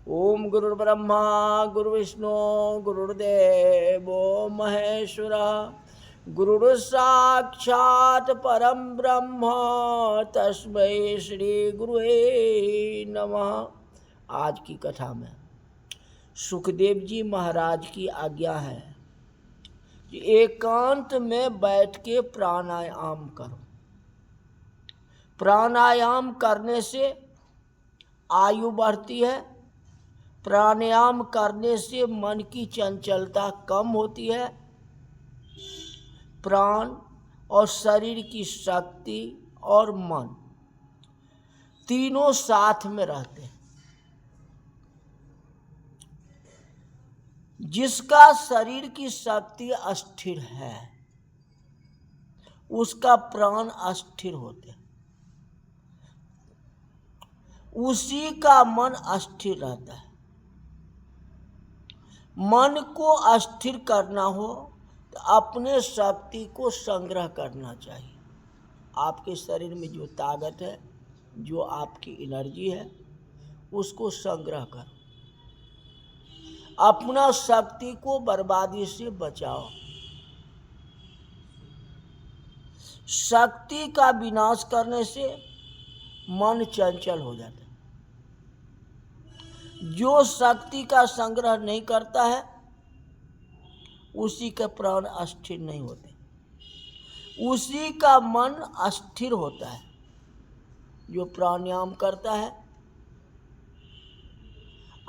ओम गुरुर्ब्रह्मा गुरुविष्णु गुरुर्देवो महेश्वरः गुरुर्साक्षात् परम ब्रह्म तस्मै श्री गुरुवे नमः। आज की कथा में सुखदेव जी महाराज की आज्ञा है कि एकांत में बैठ के प्राणायाम करो। प्राणायाम करने से आयु बढ़ती है, प्राणायाम करने से मन की चंचलता कम होती है, प्राण और शरीर की शक्ति और मन तीनों साथ में रहते हैं। जिसका शरीर की शक्ति अस्थिर है उसका प्राण अस्थिर होते हैं, उसी का मन अस्थिर रहता है। मन को अस्थिर करना हो तो अपने शक्ति को संग्रह करना चाहिए। आपके शरीर में जो ताकत है, जो आपकी एनर्जी है, उसको संग्रह करो। अपना शक्ति को बर्बादी से बचाओ। शक्ति का विनाश करने से मन चंचल हो जाता है। जो शक्ति का संग्रह नहीं करता है उसी के प्राण अस्थिर नहीं होते, उसी का मन अस्थिर होता है। जो प्राणायाम करता है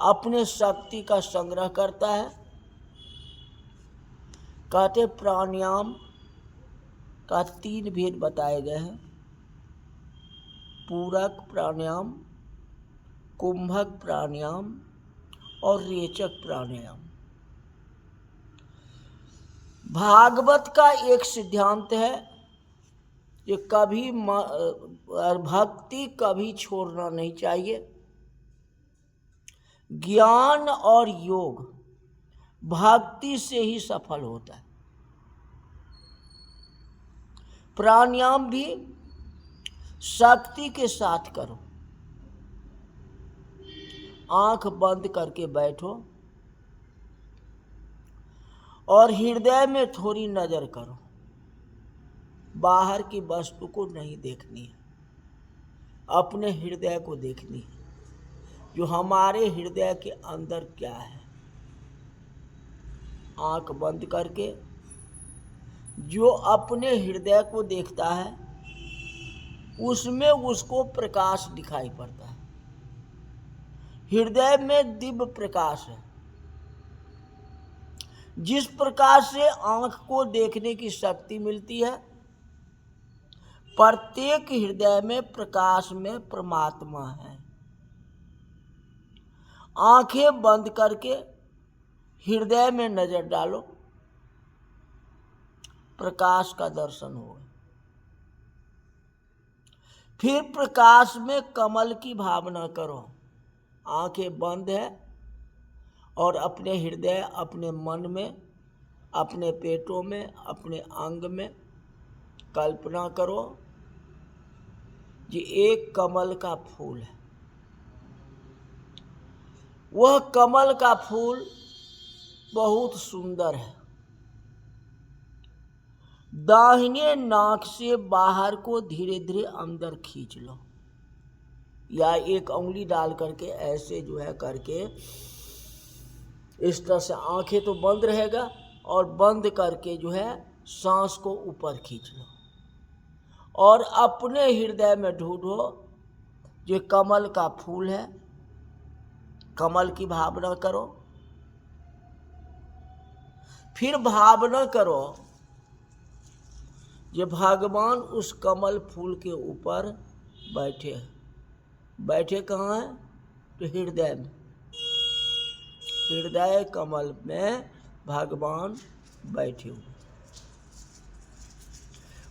अपने शक्ति का संग्रह करता है। कहते प्राणायाम का 3 भेद बताए गए हैं: पूरक प्राणायाम, कुंभक प्राणायाम और रेचक प्राणायाम। भागवत का एक सिद्धांत है कि कभी भक्ति कभी छोड़ना नहीं चाहिए। ज्ञान और योग भक्ति से ही सफल होता है। प्राणायाम भी शक्ति के साथ करो। आंख बंद करके बैठो और हृदय में थोड़ी नजर करो। बाहर की वस्तु को नहीं देखनी है, अपने हृदय को देखनी है। जो हमारे हृदय के अंदर क्या है, आंख बंद करके जो अपने हृदय को देखता है उसमें उसको प्रकाश दिखाई पड़ता है। हृदय में दिव्य प्रकाश है। जिस प्रकार से आंख को देखने की शक्ति मिलती है, प्रत्येक हृदय में प्रकाश में परमात्मा है। आंखें बंद करके हृदय में नजर डालो, प्रकाश का दर्शन होगा। फिर प्रकाश में कमल की भावना करो। आंखें बंद है और अपने हृदय, अपने मन में, अपने पेटों में, अपने अंग में कल्पना करो कि एक कमल का फूल है। वह कमल का फूल बहुत सुंदर है। दाहिने नाक से बाहर को धीरे धीरे अंदर खींच लो, या एक उंगली डाल करके ऐसे जो है करके इस तरह से आंखें तो बंद रहेगा और बंद करके जो है सांस को ऊपर खींच लो और अपने हृदय में ढूंढो जो कमल का फूल है। कमल की भावना करो। फिर भावना करो जो भगवान उस कमल फूल के ऊपर बैठे हैं। बैठे कहाँ हैं? तो हृदय में। हृदय कमल में भगवान बैठे हुए।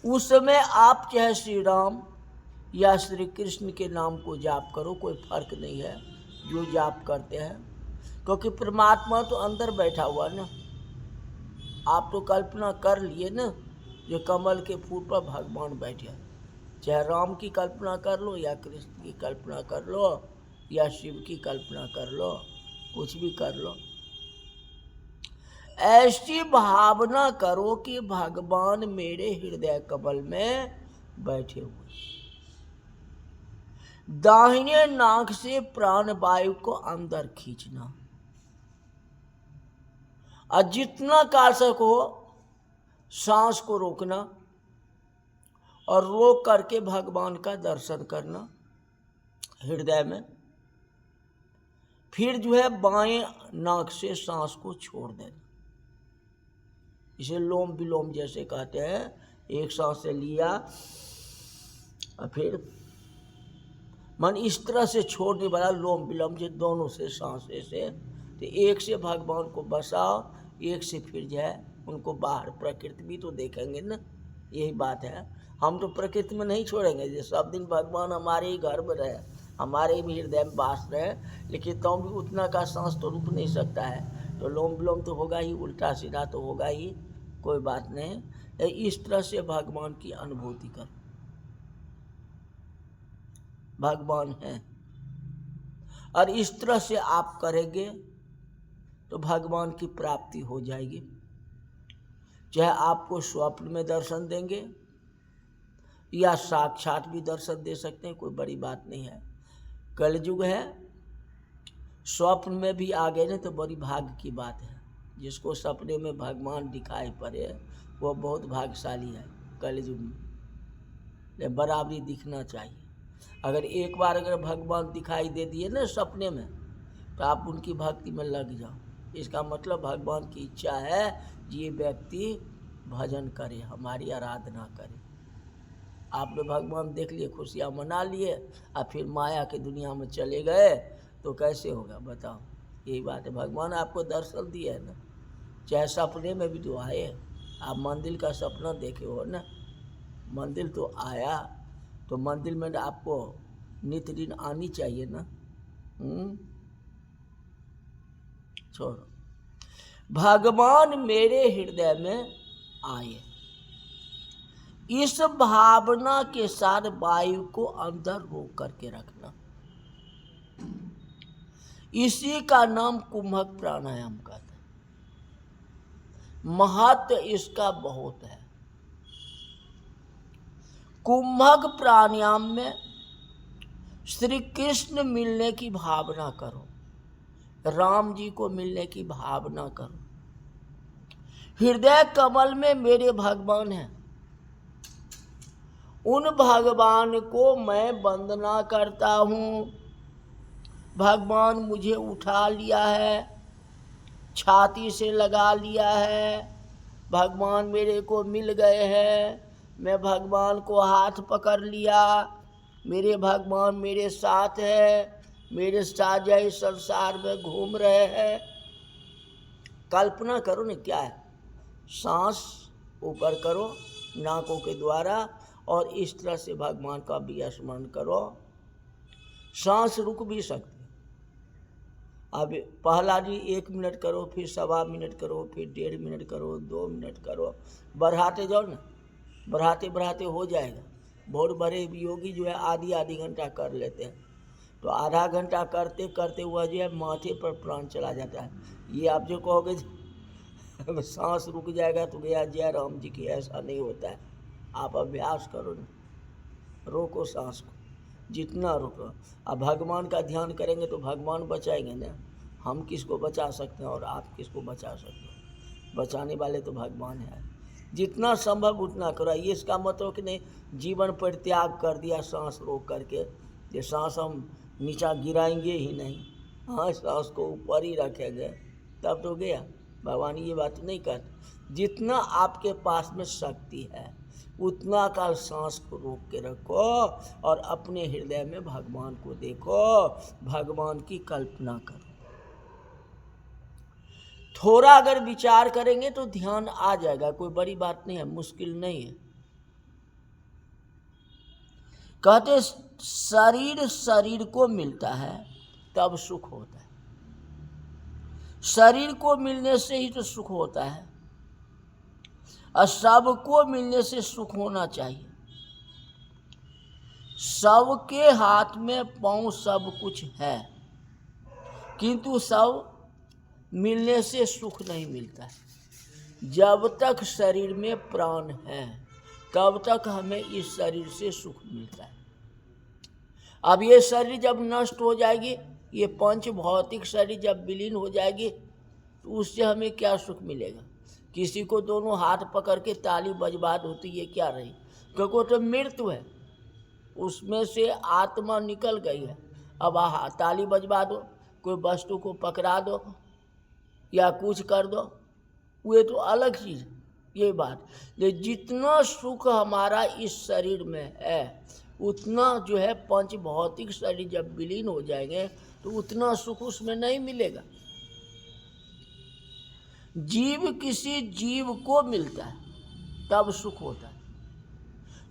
उस समय आप चाहे श्री राम या श्री कृष्ण के नाम को जाप करो, कोई फर्क नहीं है जो जाप करते हैं, क्योंकि परमात्मा तो अंदर बैठा हुआ ना। आप तो कल्पना कर लिए ना, जो कमल के फूल पर भगवान बैठे। चाहे राम की कल्पना कर लो या कृष्ण की कल्पना कर लो या शिव की कल्पना कर लो, कुछ भी कर लो। ऐसी भावना करो कि भगवान मेरे हृदय कमल में बैठे हुए, दाहिने नाक से प्राण वायु को अंदर खींचना, और जितना काल सको सांस को रोकना, और रोक करके भगवान का दर्शन करना हृदय में। फिर जो है बाएं नाक से सांस को छोड़ देना, इसे लोम विलोम जैसे कहते हैं। एक सांस से लिया और फिर मन इस तरह से छोड़ने वाला लोम विलोम, जो दोनों से सांस से, तो एक से भगवान को बसाओ, एक से फिर जो है उनको बाहर। प्रकृति भी तो देखेंगे ना, यही बात है। हम तो प्रकृति में नहीं छोड़ेंगे, जो सब दिन भगवान हमारे ही घर में रहे, हमारे भी हृदय में वास रहे, लेकिन तो भी उतना का सांस तो रुक नहीं सकता है, तो लोम विलोम तो होगा ही, उल्टा सीधा तो होगा ही, कोई बात नहीं। इस तरह से भगवान की अनुभूति कर, भगवान है, और इस तरह से आप करेंगे तो भगवान की प्राप्ति हो जाएगी। चाहे आपको स्वप्न में दर्शन देंगे या साक्षात भी दर्शन दे सकते हैं, कोई बड़ी बात नहीं है। कलयुग है, स्वप्न में भी आ गए ना तो बड़ी भाग्य की बात है। जिसको सपने में भगवान दिखाई पड़े वो बहुत भाग्यशाली है। कलयुग में बराबरी दिखना चाहिए। अगर एक बार अगर भगवान दिखाई दे दिए ना सपने में, तो आप उनकी भक्ति में लग जाओ। इसका मतलब भगवान की इच्छा है ये व्यक्ति भजन करे, हमारी आराधना करे। आपने भगवान देख लिए, खुशियाँ मना लिए, और फिर माया की दुनिया में चले गए, तो कैसे होगा बताओ। यही बात है, भगवान आपको दर्शन दिए है ना, चाहे सपने में भी तो आए। आप मंदिर का सपना देखे हो ना, मंदिर तो आया, तो मंदिर में आपको नित्य दिन आनी चाहिए ना। छोड़ो, भगवान मेरे हृदय में आए, इस भावना के साथ वायु को अंदर रोक करके रखना, इसी का नाम कुंभक प्राणायाम कहते हैं। महत्व इसका बहुत है। कुंभक प्राणायाम में श्री कृष्ण मिलने की भावना करो, राम जी को मिलने की भावना करो। हृदय कमल में मेरे भगवान हैं, उन भगवान को मैं वंदना करता हूँ। भगवान मुझे उठा लिया है, छाती से लगा लिया है, भगवान मेरे को मिल गए हैं, मैं भगवान को हाथ पकड़ लिया, मेरे भगवान मेरे साथ है, मेरे साथ जाए संसार में घूम रहे हैं। कल्पना करो ना क्या है, सांस ऊपर करो नाकों के द्वारा, और इस तरह से भगवान का भी स्मरण करो। सांस रुक भी सकती है। अब पहला जी 1 मिनट करो, फिर 1.25 मिनट करो, फिर 1.5 मिनट करो, 2 मिनट करो, बढ़ाते जाओ ना, बढ़ाते बढ़ाते हो जाएगा। बहुत बड़े योगी जो है आधी घंटा कर लेते हैं, तो आधा घंटा करते करते हुआ जो है माथे पर प्राण चला जाता है। ये आप जो कहोगे सांस रुक जाएगा तो गया जय राम जी की, ऐसा नहीं होता है। आप अभ्यास करो ना, रोको सांस को, जितना रोको। अब भगवान का ध्यान करेंगे तो भगवान बचाएंगे ना। हम किसको बचा सकते हैं और आप किसको बचा सकते हो? बचाने वाले तो भगवान है। जितना संभव उतना करो। ये इसका मतलब कि नहीं जीवन परित्याग कर दिया सांस रोक करके, ये सांस हम नीचा गिराएंगे ही नहीं, हाँ सांस को ऊपर ही रखेंगे, तब तो गया। भगवान ये बात नहीं कहते। जितना आपके पास में शक्ति है उतना काल सांस को रोक के रखो और अपने हृदय में भगवान को देखो, भगवान की कल्पना करो। थोड़ा अगर विचार करेंगे तो ध्यान आ जाएगा, कोई बड़ी बात नहीं है, मुश्किल नहीं है। कहते शरीर शरीर को मिलता है तब सुख होता है। शरीर को मिलने से ही तो सुख होता है, और सबको मिलने से सुख होना चाहिए। सबके हाथ में पांव सब कुछ है, किंतु सब मिलने से सुख नहीं मिलता है। जब तक शरीर में प्राण है तब तक हमें इस शरीर से सुख मिलता है। अब ये शरीर जब नष्ट हो जाएगी, ये पंच भौतिक शरीर जब विलीन हो जाएगी, तो उससे हमें क्या सुख मिलेगा? किसी को दोनों हाथ पकड़ के ताली बजवा दो तो ये क्या रही? क्योंकि तो मृत्यु है, उसमें से आत्मा निकल गई है। अब ताली बजवा दो, कोई वस्तु को पकड़ा दो या कुछ कर दो, वो तो अलग चीज़। ये बात, लेकिन जितना सुख हमारा इस शरीर में है उतना जो है पंच भौतिक शरीर जब विलीन हो जाएंगे तो उतना सुख उसमें नहीं मिलेगा। जीव किसी जीव को मिलता है तब सुख होता है।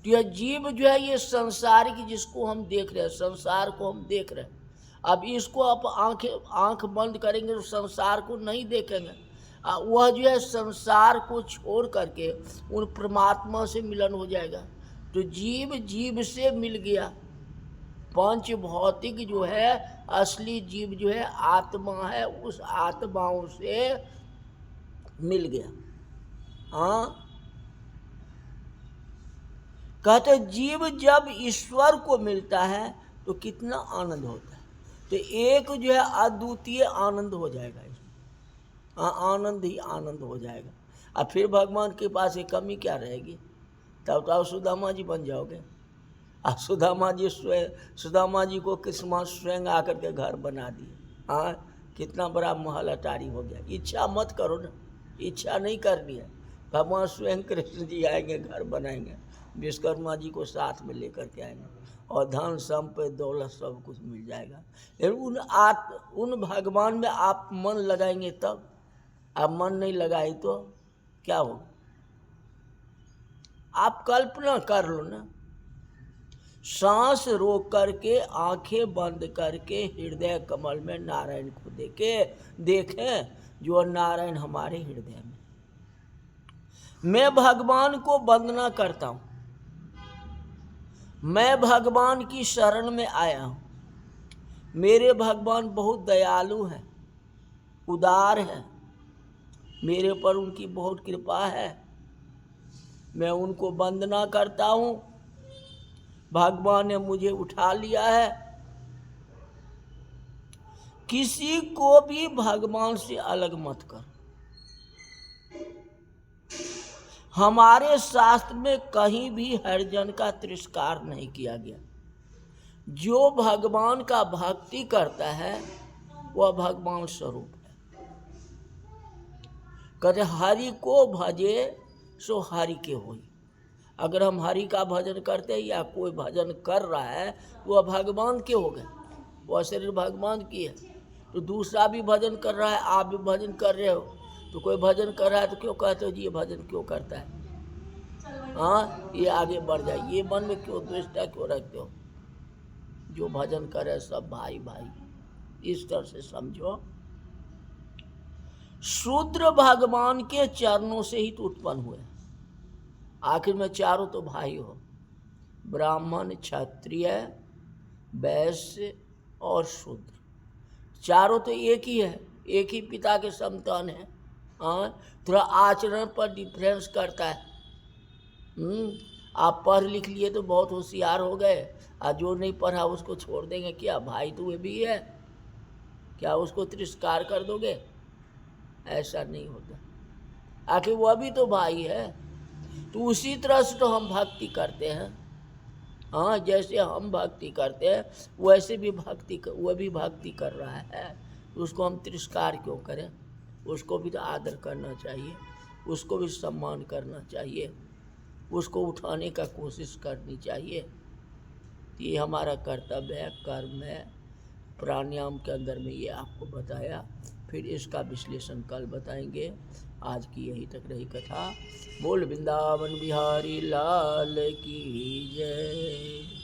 तो यह जीव जो है ये संसार की, जिसको हम देख रहे हैं, संसार को हम देख रहे हैं। अब इसको आप आंख बंद करेंगे तो संसार को नहीं देखेंगे। वह जो है संसार को छोड़ करके उन परमात्मा से मिलन हो जाएगा। तो जीव जीव से मिल गया। पंच भौतिक जो है असली जीव जो है आत्मा है, उस आत्माओं से मिल गया। हाँ, कहते जीव जब ईश्वर को मिलता है तो कितना आनंद होता है। तो एक जो है अद्वितीय आनंद हो जाएगा इसमें। हाँ, आनंद ही आनंद हो जाएगा। अब फिर भगवान के पास एक कमी क्या रहेगी? तब तो आप सुदामा जी बन जाओगे। अब सुदामा जी को कृष्ण स्वयं आकर के घर बना दिए। हाँ, कितना बड़ा महल अटारी हो गया। इच्छा मत करो ना, इच्छा नहीं करनी है। भगवान स्वयं कृष्ण जी आएंगे, घर बनाएंगे, विश्वकर्मा जी को साथ में लेकर के आएंगे और धन संपत्ति दौलत सब कुछ मिल जाएगा। लेकिन उन भगवान में आप मन लगाएंगे तब। आप मन नहीं लगाए तो क्या होगा? आप कल्पना कर लो ना, सांस रोक करके आंखें बंद करके हृदय कमल में नारायण को देखें जो नारायण हमारे हृदय में। मैं भगवान को वंदना करता हूँ, मैं भगवान की शरण में आया हूँ। मेरे भगवान बहुत दयालु हैं, उदार हैं, मेरे पर उनकी बहुत कृपा है। मैं उनको वंदना करता हूँ। भगवान ने मुझे उठा लिया है। किसी को भी भगवान से अलग मत कर। हमारे शास्त्र में कहीं भी हरिजन का तिरस्कार नहीं किया गया। जो भगवान का भक्ति करता है वह भगवान स्वरूप है। कहते हरि को भजे सो हरि के होई। अगर हम हरि का भजन करते हैं या कोई भजन कर रहा है तो वह भगवान के हो गए, वह शरीर भगवान की है। तो दूसरा भी भजन कर रहा है, आप भी भजन कर रहे हो, तो कोई भजन कर रहा है तो क्यों कहते हो जी ये भजन क्यों करता है? हाँ, ये आगे बढ़ जाए, ये मन में क्यों द्वेषता क्यों रखते हो? जो भजन करे सब भाई भाई, इस तरह से समझो। शूद्र भगवान के चरणों से ही तो उत्पन्न हुए। आखिर में चारों तो भाई हो, ब्राह्मण, क्षत्रिय, वैश्य और शूद्र। चारों तो एक ही है, एक ही पिता के संतान है। हाँ, थोड़ा आचरण पर डिफरेंस करता है। आप पढ़ लिख लिए तो बहुत होशियार हो गए, और जो नहीं पढ़ा उसको छोड़ देंगे क्या? भाई तो वे भी है, क्या उसको तिरस्कार कर दोगे? ऐसा नहीं होता। आखिर वह भी तो भाई है। तो उसी तरह से तो हम भक्ति करते हैं। हाँ, जैसे हम भक्ति करते हैं वैसे भी वह भी भक्ति कर रहा है, उसको हम तिरस्कार क्यों करें? उसको भी तो आदर करना चाहिए, उसको भी सम्मान करना चाहिए, उसको उठाने का कोशिश करनी चाहिए। ये हमारा कर्तव्य है, कर्म है। प्राणायाम के अंदर में ये आपको बताया, फिर इसका विश्लेषण कल बताएंगे। आज की यही तक रही कथा। बोल वृंदावन बिहारी लाल की जय।